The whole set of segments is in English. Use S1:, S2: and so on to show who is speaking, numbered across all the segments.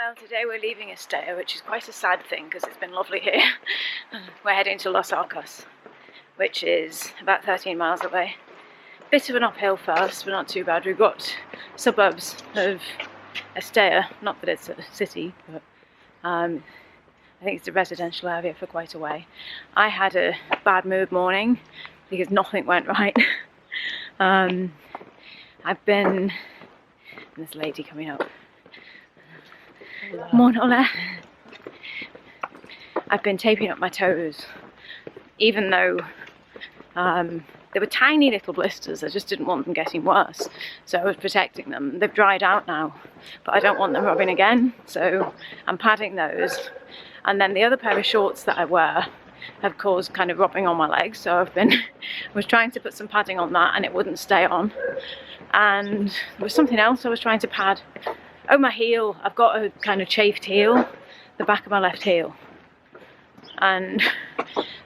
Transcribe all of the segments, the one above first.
S1: Well, today we're leaving Estella, which is quite a sad thing because it's been lovely here. We're heading to Los Arcos, which is about 13 miles away. Bit of an uphill first, but not too bad. We've got suburbs of Estella, not that it's a city, but I think it's a residential area for quite a way. I had a bad mood morning because nothing went right. I've been... This lady coming up. Hola. I've been taping up my toes, even though they were tiny little blisters. I just didn't want them getting worse, so I was protecting them. They've dried out now, but I don't want them rubbing again, so I'm padding those. And then the other pair of shorts that I wear have caused kind of rubbing on my legs, so I was trying to put some padding on that and it wouldn't stay on. And there was something else I was trying to pad. Oh, my heel. I've got a kind of chafed heel, the back of my left heel. And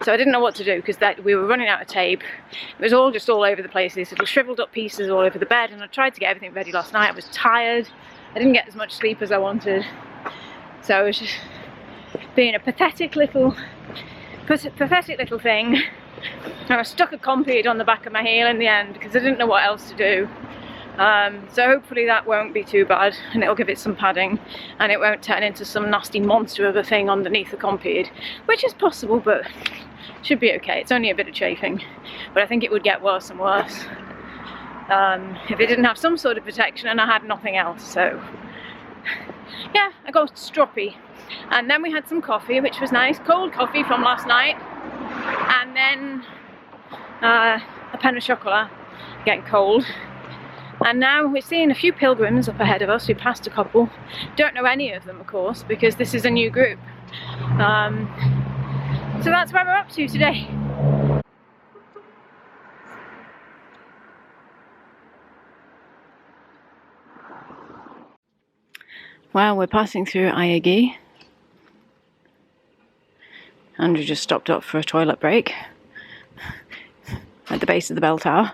S1: so I didn't know what to do because we were running out of tape. It was all just all over the place, these little shriveled up pieces all over the bed, and I tried to get everything ready last night. I was tired. I didn't get as much sleep as I wanted. So I was just being a pathetic little thing. And I stuck a compeed on the back of my heel in the end because I didn't know what else to do. So hopefully that won't be too bad and it'll give it some padding and it won't turn into some nasty monster of a thing underneath the compeed, which is possible, but should be okay. It's only a bit of chafing, but I think it would get worse and worse if it didn't have some sort of protection and I had nothing else. So yeah, I got stroppy. And then we had some coffee, which was nice, cold coffee from last night, and then a pain au chocolat, getting cold. And now we're seeing a few pilgrims up ahead of us. We passed a couple. Don't know any of them, of course, because this is a new group. So that's where we're up to today. Well, we're passing through Ayegui. Andrew just stopped up for a toilet break at the base of the bell tower.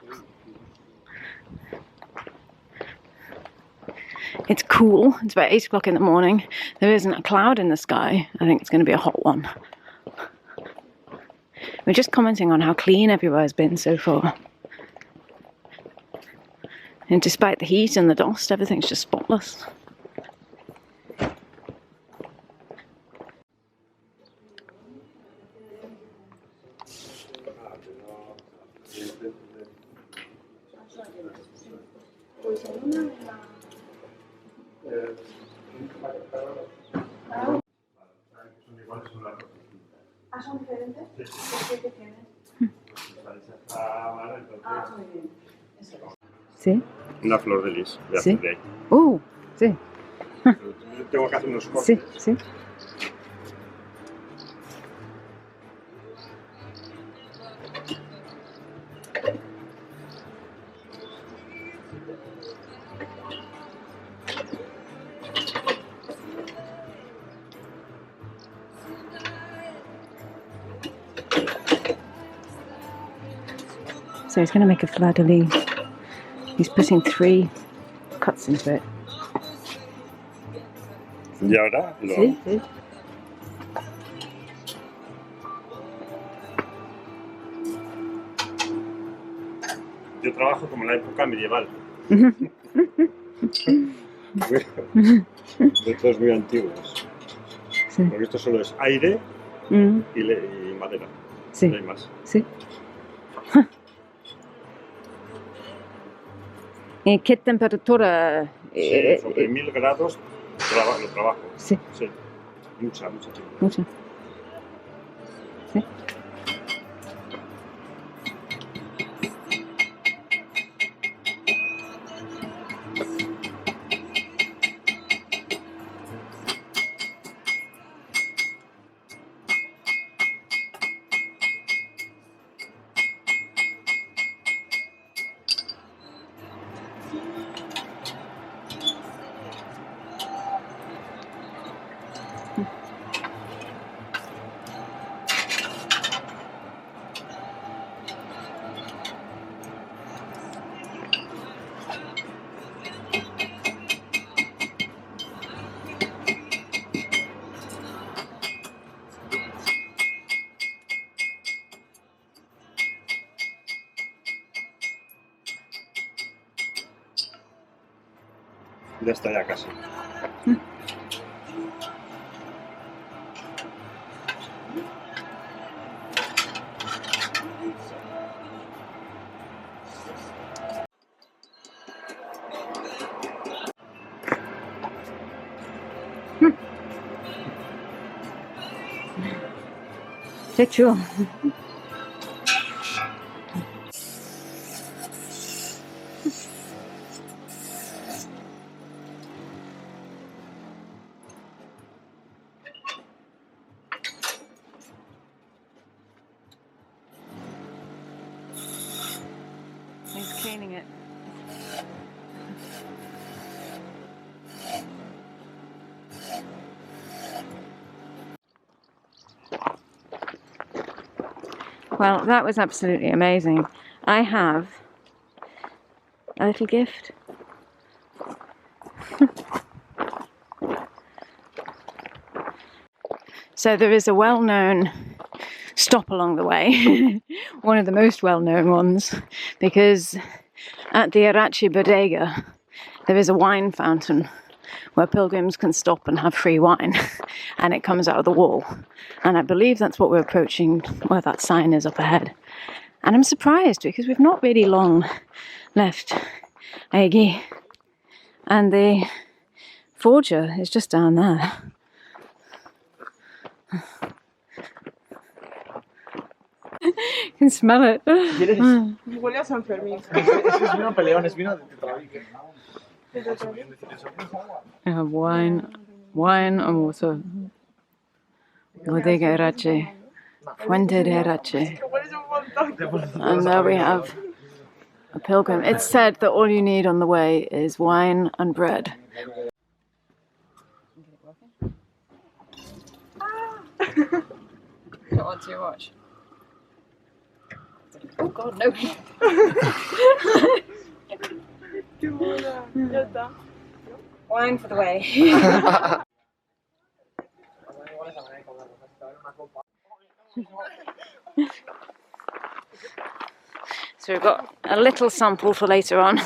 S1: It's cool. It's about 8 o'clock in the morning. There isn't a cloud in the sky. I think it's going to be a hot one. We're just commenting on how clean everywhere has been so far. And despite the heat and the dust, everything's just spotless.
S2: ¿Son diferentes? ¿Qué tienes? Muy bien.
S1: ¿Sí?
S3: Una flor de lis, de
S1: ¿Sí?
S3: de ahí.
S1: Sí.
S3: Tengo que hacer unos cortes.
S1: Sí. So he's going to make a fleur-de-lis. He's putting 3 cuts into it.
S3: Y ahora lo...
S1: Sí.
S3: Yo trabajo como en la época medieval. De estos muy antiguos.
S1: Sí.
S3: Porque esto solo es aire y madera.
S1: Sí.
S3: No hay más.
S1: Sí. ¿En qué temperatura?
S3: Sí, sobre 1000 grados lo trabajo.
S1: Sí.
S3: Sí. Mucha tiempo.
S1: Mucho. Sí.
S3: Ya está, ya casi.
S1: Qué chulo. He's cleaning it. Well, that was absolutely amazing. I have a little gift. So there is a well-known stop along the way, one of the most well-known ones, because at the Irache bodega there is a wine fountain where pilgrims can stop and have free wine, and it comes out of the wall. And I believe that's what we're approaching, where that sign is up ahead. And I'm surprised because we've not really long left Ayegui, and the forger is just down there. You can smell it.
S2: Huele a San Fermín.
S4: Es vino peleón, es vino de Thru-hike.
S1: We have wine and water. Bodega Irache, Fuente de Irache. And there we have a pilgrim. It's said that all you need on the way is wine and bread. Not on too much. Oh God, no. Wine for the way. So we've got a little sample for later on.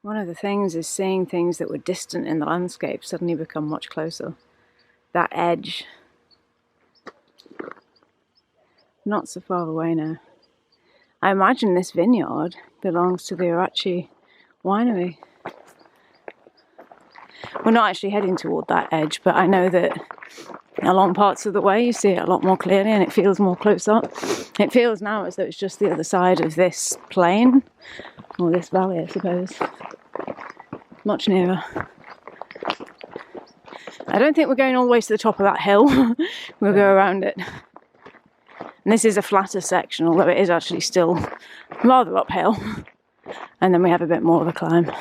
S1: One of the things is seeing things that were distant in the landscape suddenly become much closer. That edge. Not so far away now. I imagine this vineyard belongs to the Irache winery. We're not actually heading toward that edge, but I know that along parts of the way you see it a lot more clearly and it feels more close up. It feels now as though it's just the other side of this plain, or this valley I suppose. Much nearer. I don't think we're going all the way to the top of that hill. We'll go around it. And this is a flatter section, although it is actually still rather uphill. And then we have a bit more of a climb.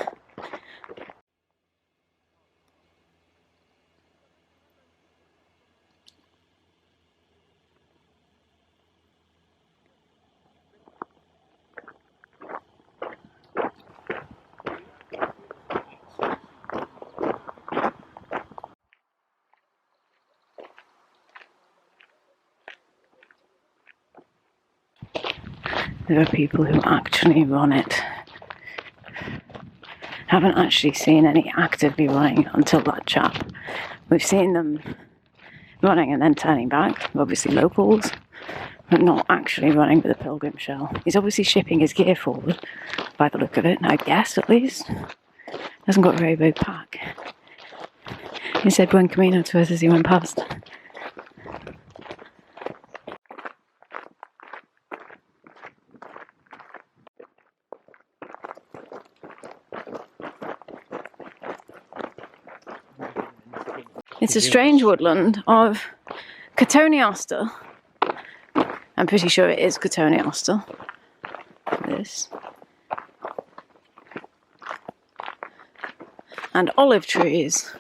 S1: There are people who actually run it. Haven't actually seen any actively running until that chap. We've seen them running and then turning back, obviously locals, but not actually running with a pilgrim shell. He's obviously shipping his gear forward, by the look of it, I guess at least. Hasn't got a very big pack. He said buen camino to us as he went past. It's a strange woodland of cotoneaster. I'm pretty sure it is cotoneaster. This. And olive trees.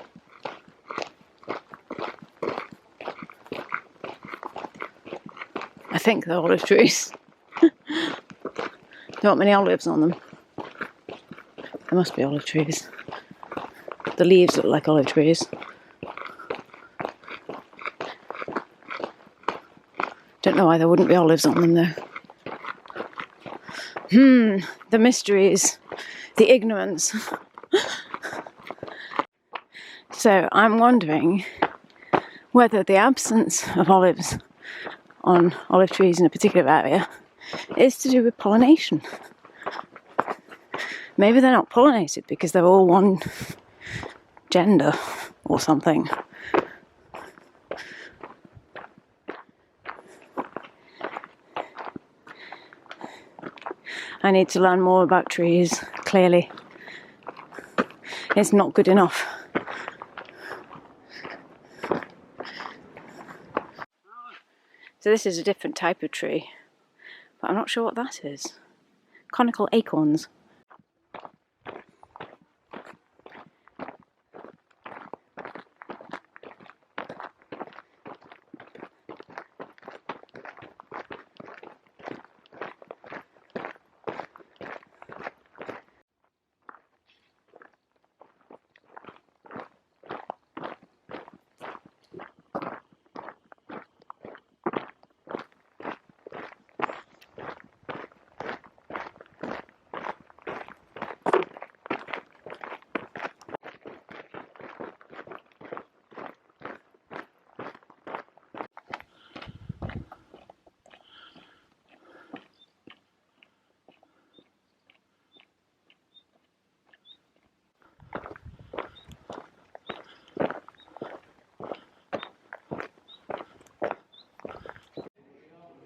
S1: I think they're olive trees. There aren't many olives on them. There must be olive trees. The leaves look like olive trees. Don't know why there wouldn't be olives on them though. The mysteries, the ignorance. So I'm wondering whether the absence of olives on olive trees in a particular area is to do with pollination. Maybe they're not pollinated because they're all one gender or something. I need to learn more about trees, clearly. It's not good enough. So this is a different type of tree, but I'm not sure what that is. Conical acorns.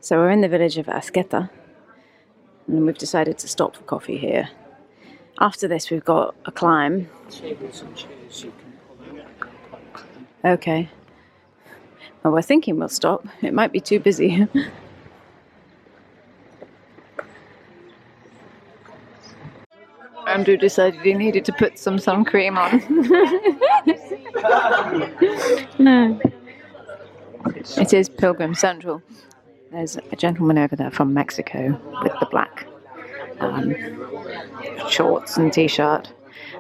S1: So we're in the village of Azqueta, and we've decided to stop for coffee here. After this we've got a climb. Okay. Well, we're thinking we'll stop. It might be too busy. Andrew decided he needed to put some sun cream on. No. It is Pilgrim Central. There's a gentleman over there from Mexico with the black shorts and t-shirt,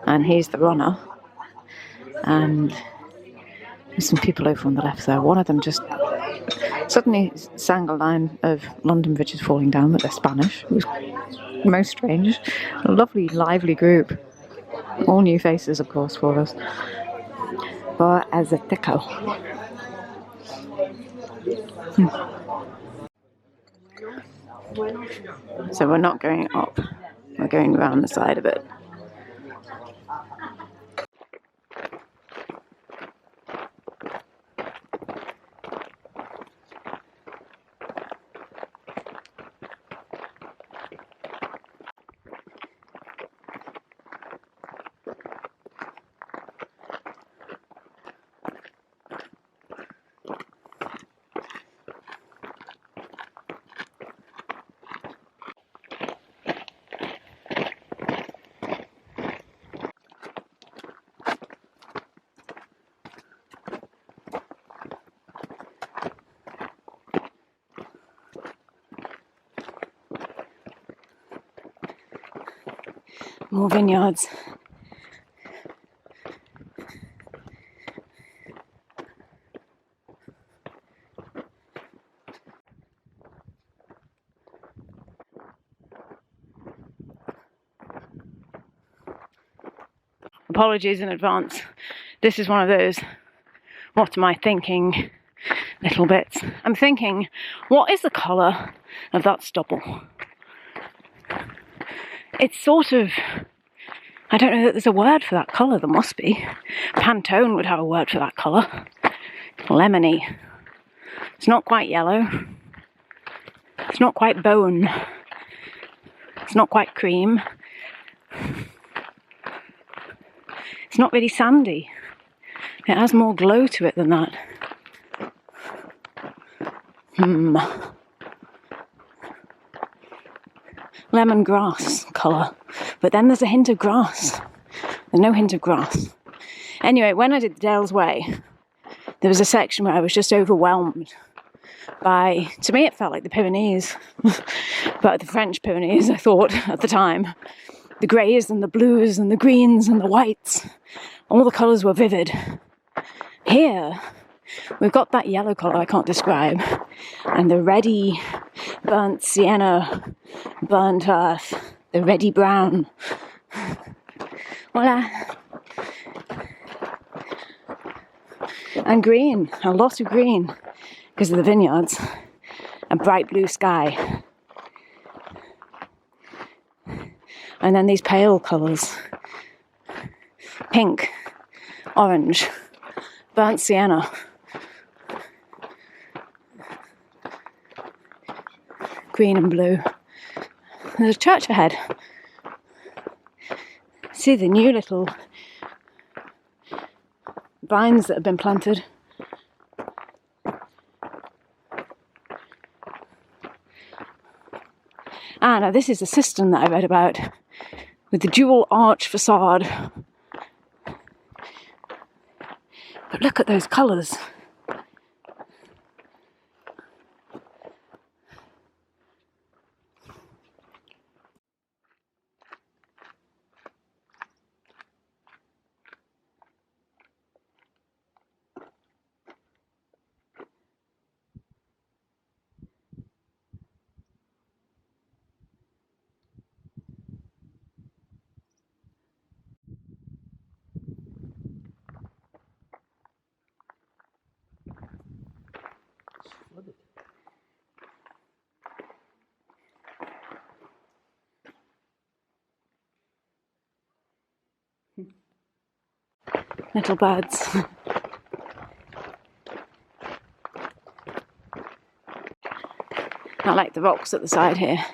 S1: and he's the runner. And there's some people over on the left there. One of them just suddenly sang a line of London Bridge is falling down, but they're Spanish. It was most strange. A lovely, lively group. All new faces, of course, for us. Por Azqueta. So we're not going up, we're going around the side of it. More vineyards. Apologies in advance. This is one of those, what am I thinking, little bits. I'm thinking, what is the colour of that stubble? It's sort of, I don't know that there's a word for that colour. There must be. Pantone would have a word for that colour. Lemony. It's not quite yellow. It's not quite bone. It's not quite cream. It's not really sandy. It has more glow to it than that. Lemongrass colour, but then there's a hint of grass. There's no hint of grass. Anyway, when I did the Dale's Way, there was a section where I was just overwhelmed by, to me it felt like the Pyrenees, but the French Pyrenees, I thought at the time. The greys and the blues and the greens and the whites, all the colours were vivid. Here, We've got that yellow colour I can't describe, and the reddy burnt sienna, burnt earth, the reddy brown. Voila. And green, a lot of green, because of the vineyards, and bright blue sky. And then these pale colours, pink, orange, burnt sienna. Green and blue. There's a church ahead. See the new little vines that have been planted. Ah, now this is the cistern that I read about, with the dual arch facade. But look at those colours. Little birds. I like the rocks at the side here.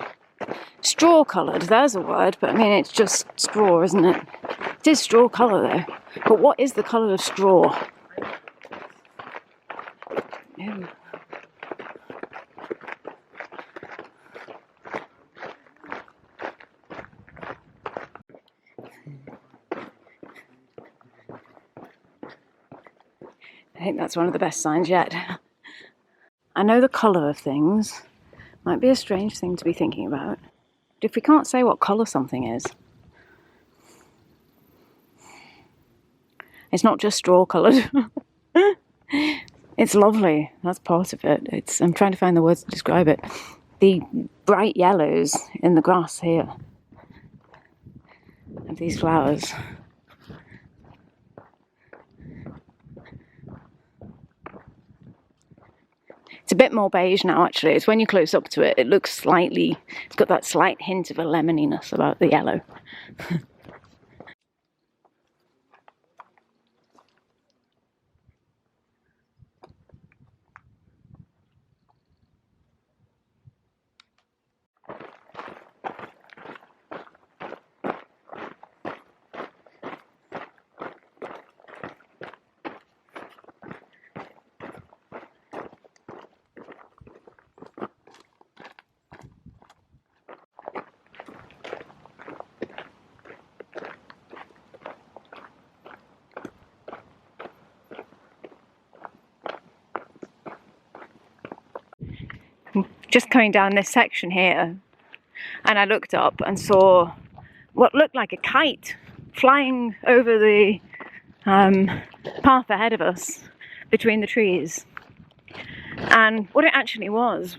S1: Straw coloured, there's a word, but I mean it's just straw, isn't it? It is straw colour though. But what is the colour of straw? Ew. I think that's one of the best signs yet. I know the colour of things might be a strange thing to be thinking about. But if we can't say what colour something is, it's not just straw coloured. It's lovely. That's part of it. I'm trying to find the words to describe it. The bright yellows in the grass here of these flowers. It's a bit more beige now, actually. It's when you close up to it, it looks slightly, it's got that slight hint of a lemoniness about the yellow. Just coming down this section here, and I looked up and saw what looked like a kite flying over the path ahead of us between the trees. And what it actually was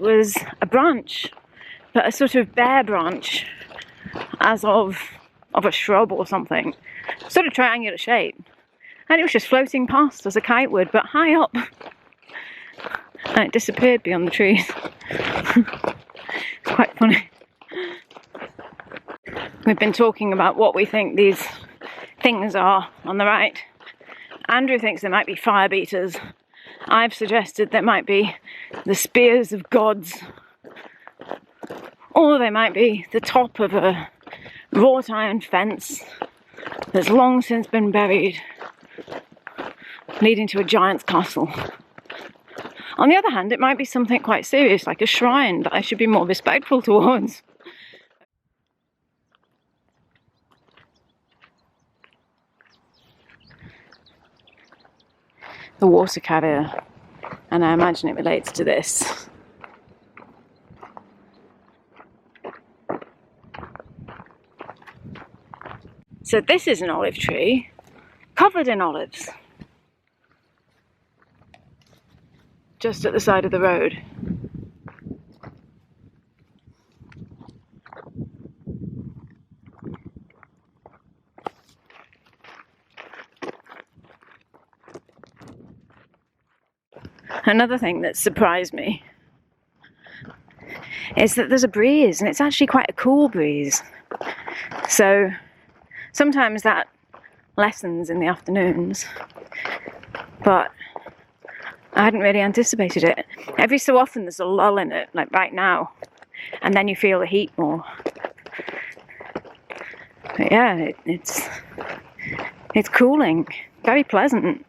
S1: a branch, but a sort of bare branch, as of a shrub or something, sort of triangular shape. And it was just floating past as a kite would, but high up. And it disappeared beyond the trees. It's quite funny. We've been talking about what we think these things are on the right. Andrew thinks they might be fire beaters. I've suggested they might be the spears of gods. Or they might be the top of a wrought iron fence that's long since been buried, leading to a giant's castle. On the other hand, it might be something quite serious, like a shrine that I should be more respectful towards. The water carrier, and I imagine it relates to this. So this is an olive tree, covered in olives. just at the side of the road. Another thing that surprised me is that there's a breeze, and it's actually quite a cool breeze. So sometimes that lessens in the afternoons, but I hadn't really anticipated it. Every so often there's a lull in it, like right now, and then you feel the heat more. But yeah, it's cooling, very pleasant.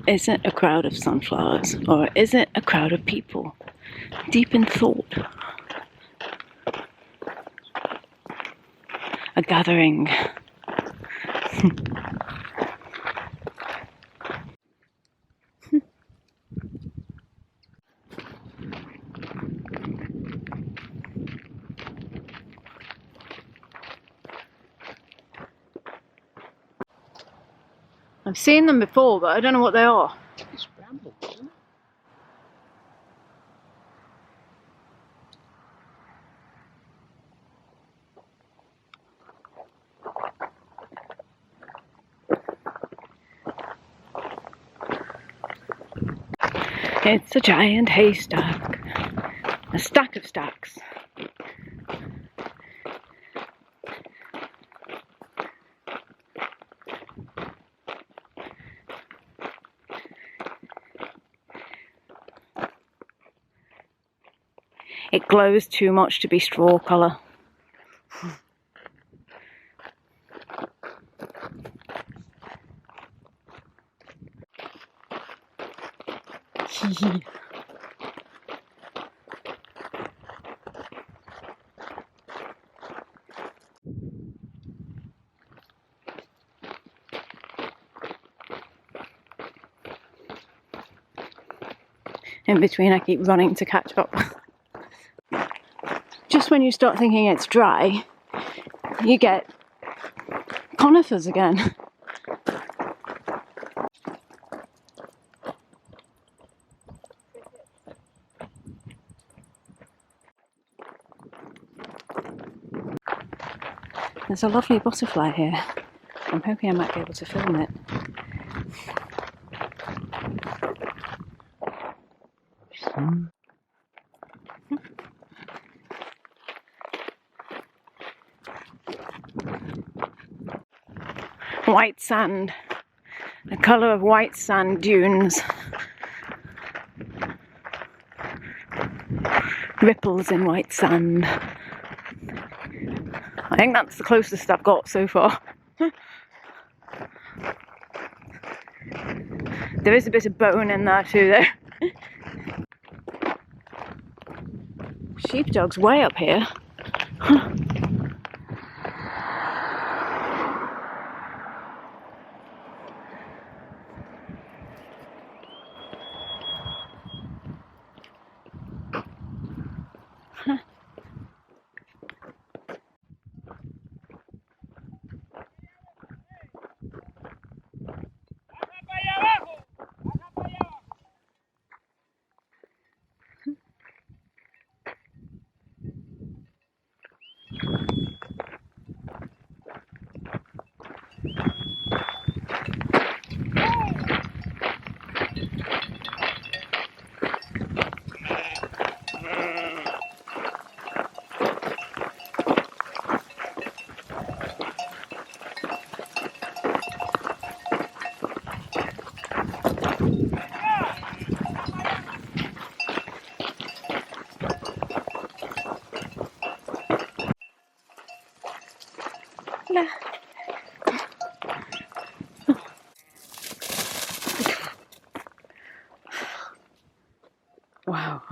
S1: Is it a crowd of sunflowers, or is it a crowd of people deep in thought? A gathering. I've seen them before, but I don't know what they are.
S4: It's brambles, isn't it?
S1: It's a giant haystack. A stack of stacks. It glows too much to be straw colour. In between I keep running to catch up. Just when you start thinking it's dry, you get conifers again. There's a lovely butterfly here. I'm hoping I might be able to film it. White sand, the colour of white sand dunes. Ripples in white sand. I think that's the closest I've got so far. There is a bit of bone in there too though. Sheepdog's way up here. Wow.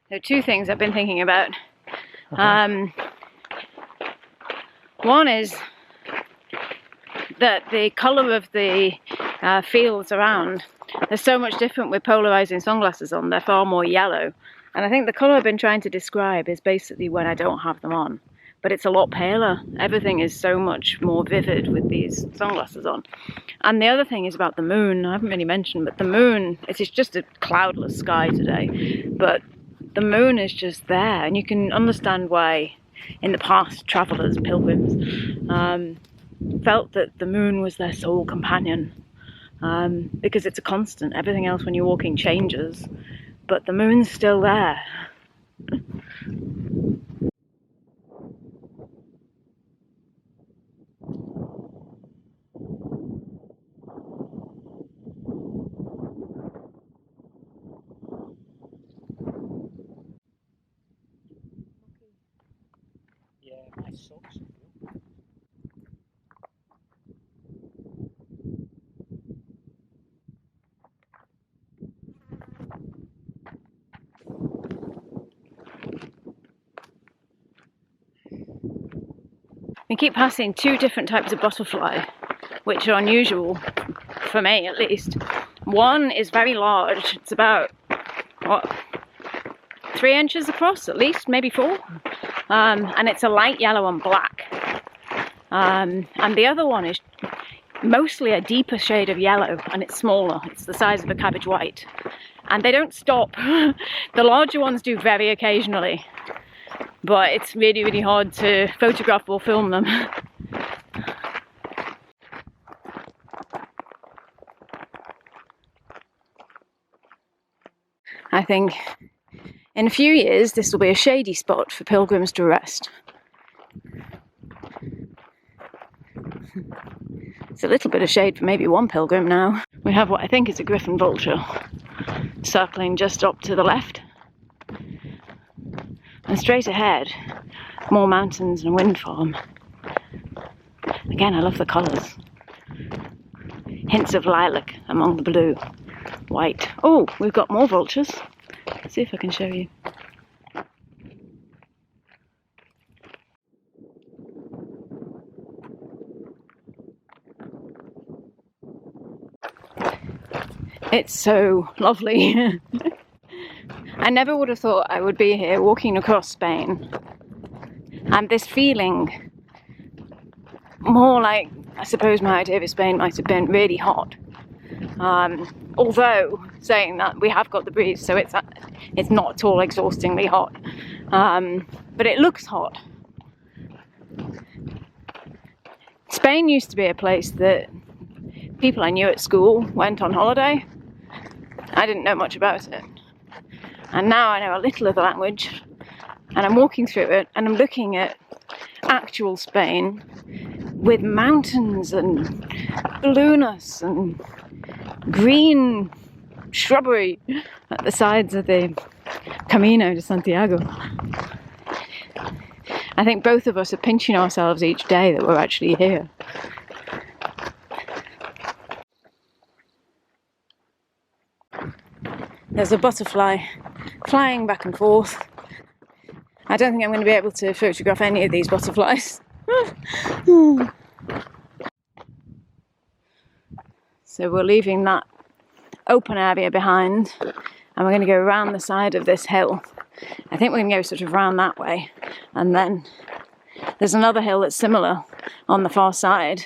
S1: There are two things I've been thinking about. One is that the colour of the fields around, they're so much different with polarising sunglasses on. They're far more yellow. And I think the colour I've been trying to describe is basically when I don't have them on. But it's a lot paler. Everything is so much more vivid with these sunglasses on. And the other thing is about the moon. I haven't really mentioned, but the moon, it's just a cloudless sky today. But the moon is just there. And you can understand why in the past travellers, pilgrims, felt that the moon was their sole companion. Because it's a constant. Everything else when you're walking changes. But the moon's still there.
S4: Yeah, my socks.
S1: We keep passing two different types of butterfly, which are unusual, for me at least. One is very large, it's about, what, 3 inches across at least, maybe 4. And it's a light yellow and black. And the other one is mostly a deeper shade of yellow, and it's smaller, it's the size of a cabbage white. And they don't stop. The larger ones do very occasionally. But it's really, really hard to photograph or film them. I think in a few years this will be a shady spot for pilgrims to rest. It's a little bit of shade for maybe one pilgrim now. We have what I think is a griffon vulture circling just up to the left. And straight ahead, more mountains and a wind farm. Again, I love the colours. Hints of lilac among the blue, white. Oh, we've got more vultures. Let's see if I can show you. It's so lovely. I never would have thought I would be here walking across Spain, and this feeling, more like, I suppose my idea of Spain might have been really hot. Although, saying that, we have got the breeze, so it's not at all exhaustingly hot. But it looks hot. Spain used to be a place that people I knew at school went on holiday. I didn't know much about it. And now I know a little of the language, and I'm walking through it, and I'm looking at actual Spain with mountains and blueness and green shrubbery at the sides of the Camino de Santiago. I think both of us are pinching ourselves each day that we're actually here. There's a butterfly flying back and forth. I don't think I'm going to be able to photograph any of these butterflies. So we're leaving that open area behind, and we're going to go around the side of this hill. I think we're going to go sort of round that way, and then there's another hill that's similar on the far side.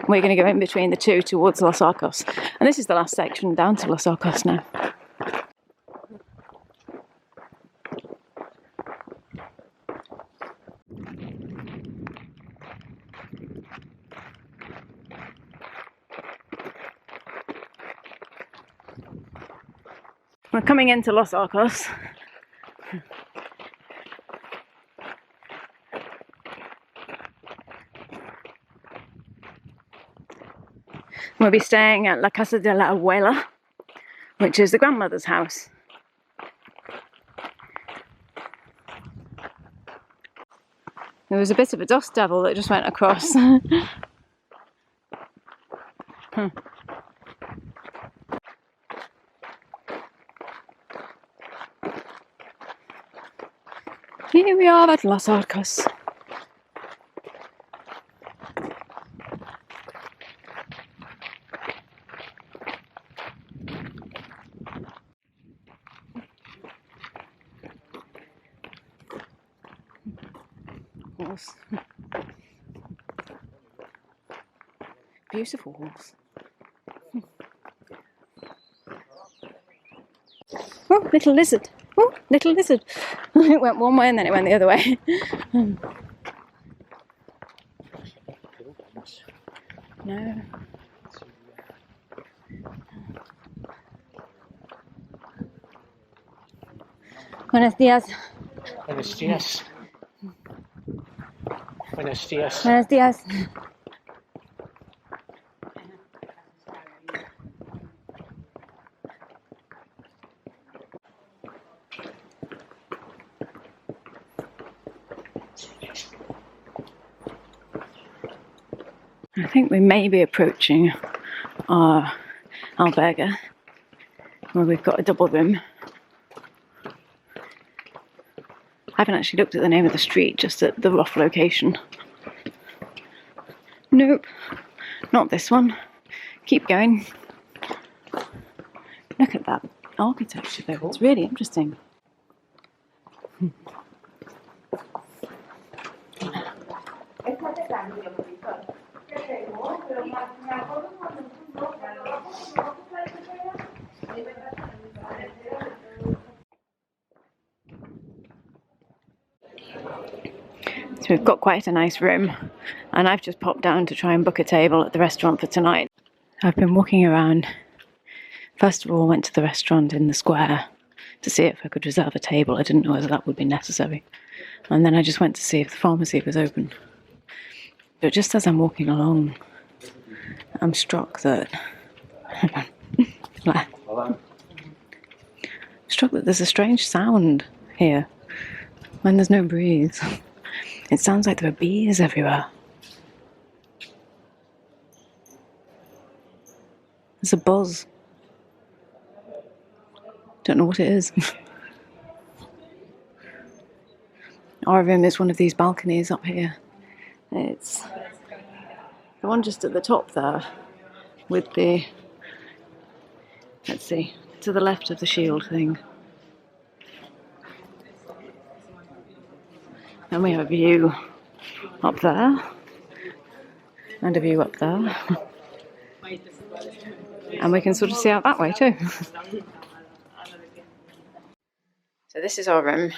S1: We're going to go in between the two towards Los Arcos. And this is the last section down to Los Arcos now. We're coming into Los Arcos. We'll be staying at La Casa de la Abuela, which is the grandmother's house. There was a bit of a dust devil that just went across. Here we are at Los Arcos. Horse. Beautiful horse. Oh, little lizard. Oh, little lizard. It went one way and then it went the other way. No. Buenos días.
S4: Buenos dias. Buenos dias.
S1: Buenos días. I think we may be approaching our albergue, where we've got a double room. I haven't actually looked at the name of the street, just at the rough location. Nope, not this one. Keep going. Look at that architecture though, it's really interesting. So we've got quite a nice room, and I've just popped down to try and book a table at the restaurant for tonight. I've been walking around. First of all, went to the restaurant in the square to see if I could reserve a table. I didn't know whether that would be necessary. And then I just went to see if the pharmacy was open. But just as I'm walking along, I'm struck that there's a strange sound here when there's no breeze. It sounds like there are bees everywhere. There's a buzz. Don't know what it is. Our room is one of these balconies up here. It's the one just at the top there with the, let's see, to the left of the shield thing. And we have a view up there and a view up there. And we can sort of see out that way too. So this is our room,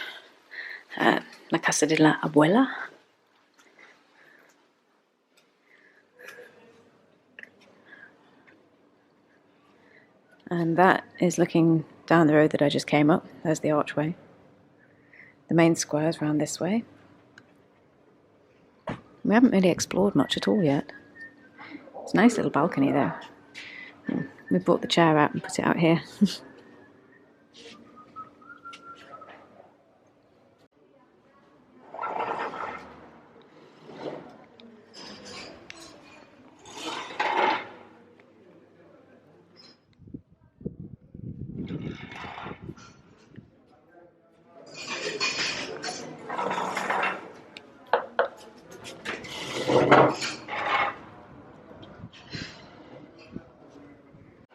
S1: La Casa de la Abuela. And that is looking down the road that I just came up. There's the archway. The main square is round this way. We haven't really explored much at all yet. It's a nice little balcony there. We brought the chair out and put it out here.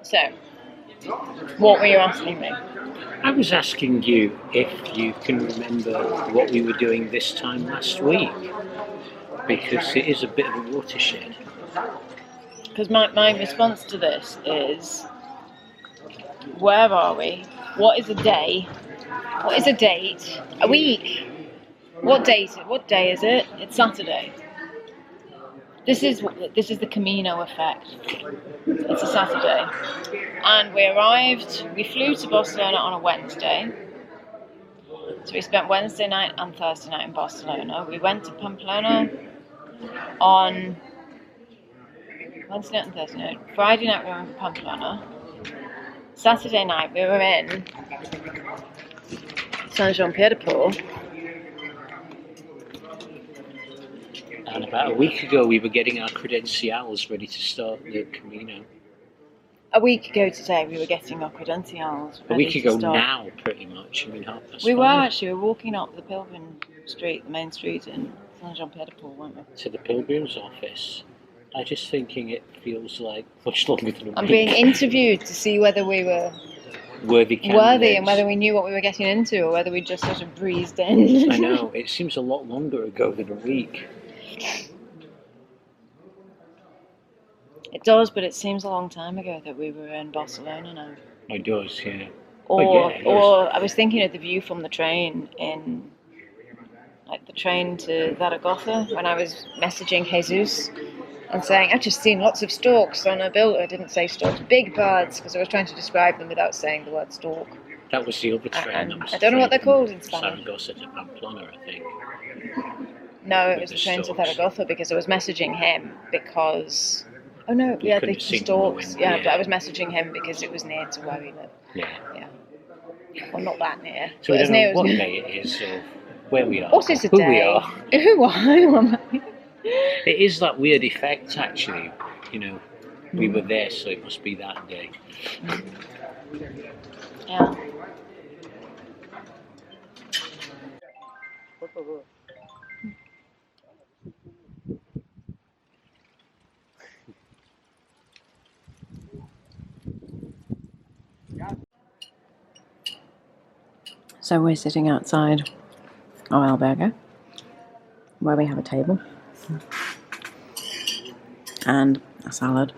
S1: So, what were you asking me?
S4: I was asking you if you can remember what we were doing this time last week, because it is a bit of a watershed.
S1: Because my response to this is, where are we? What is a day? What is a date? A week? What date? What day is it? It's Saturday. This is the Camino effect. It's a Saturday. And we flew to Barcelona on a Wednesday. So we spent Wednesday night and Thursday night in Barcelona. We went to Pamplona on Wednesday night and Thursday night. Friday night we were in Pamplona. Saturday night we were in Saint-Jean-Pied-de-Port.
S4: And about a week ago we were getting our credentials ready to start the Camino.
S1: A week ago today, we were getting our credenzials.
S4: A week
S1: ready
S4: ago
S1: to start.
S4: now, pretty much. I mean, 5:30.
S1: We were actually walking up the Pilgrim Street, the main street in Saint-Jean-Pied-de-Port, weren't we?
S4: To the Pilgrim's office. I just thinking it feels like much longer than a week.
S1: I'm being interviewed to see whether we were
S4: worthy
S1: and whether we knew what we were getting into, or whether we just sort of breezed in.
S4: I know, it seems a lot longer ago than a week.
S1: It does, but it seems a long time ago that we were in Barcelona now.
S4: It does, yeah.
S1: Or
S4: yeah,
S1: or I was thinking of the view from the train in, like the train to Zaragoza, when I was messaging Jesus and saying, I've just seen lots of storks on a bill. I didn't say storks, big birds, because I was trying to describe them without saying the word stork.
S4: That was the other train.
S1: I don't know what they're called in Spanish.
S4: Zaragoza to Pamplona, I think.
S1: No, it was the train to Zaragoza, because I was messaging him because... Oh no, yeah, the storks. Yeah, but I was messaging him because it was near to where we live.
S4: Yeah.
S1: Well, not that near.
S4: So we don't know what day it is or where we are.
S1: What is a
S4: who
S1: day?
S4: we are.
S1: Who am I?
S4: It is that weird effect, actually. You know, we were there, so it must be that day.
S1: Yeah. So we're sitting outside our albergue, where we have a table and a salad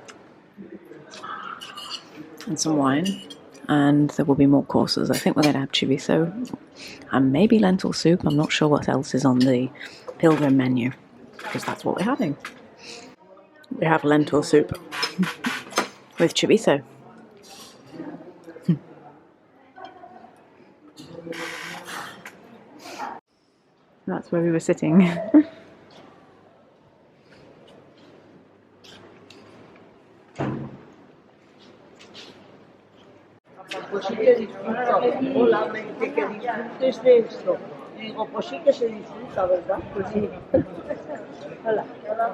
S1: and some wine, and there will be more courses. I think we're going to have chorizo and maybe lentil soup. I'm not sure what else is on the Pilgrim menu, because that's what we're having. We have lentil soup with chorizo. That's where we were sitting.
S2: Pues sí que disfruta. Hola, que disfrutes de esto. Digo, pues sí que se disfruta, ¿verdad? Pues sí. Hola,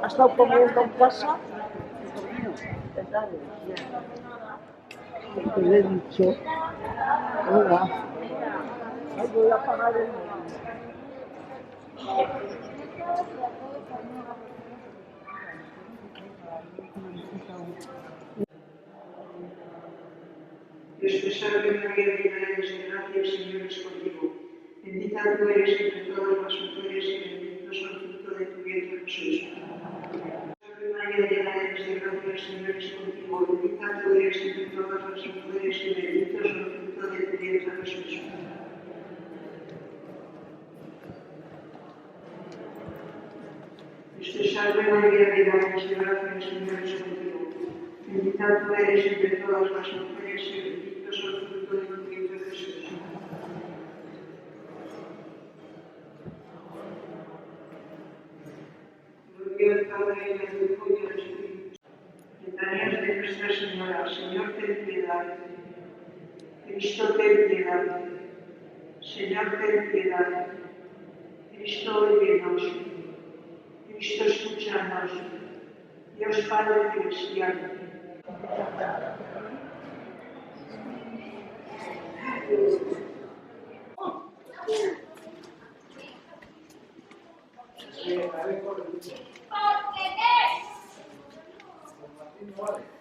S2: ¿has estado comiendo en casa? Te lo he dicho. Hola. Ay, voy a apagar el móvil. Dios te salve María, llena eres de gracia, el Señor es contigo. Bendita tú eres entre todas las mujeres y bendito es el fruto de tu vientre Jesús. Salve María, llena eres de gracia, el Señor es contigo. Bendita tú eres entre todas las mujeres y bendito es el fruto de tu vientre Jesús. Dios te salve María, llena eres de gracia, el Señor es contigo. Bendita tú eres entre todas las mujeres y bendito es el fruto de tu vientre Jesús. Gloria al Padre y al Hijo y al Espíritu. Letanías de Nuestra Señora. Señor, ten piedad. Cristo, ten piedad. Señor, ten piedad. Cristo, óyenos. Cristo, escúchanos. Dios Padre Celestial.
S5: ¿Por qué?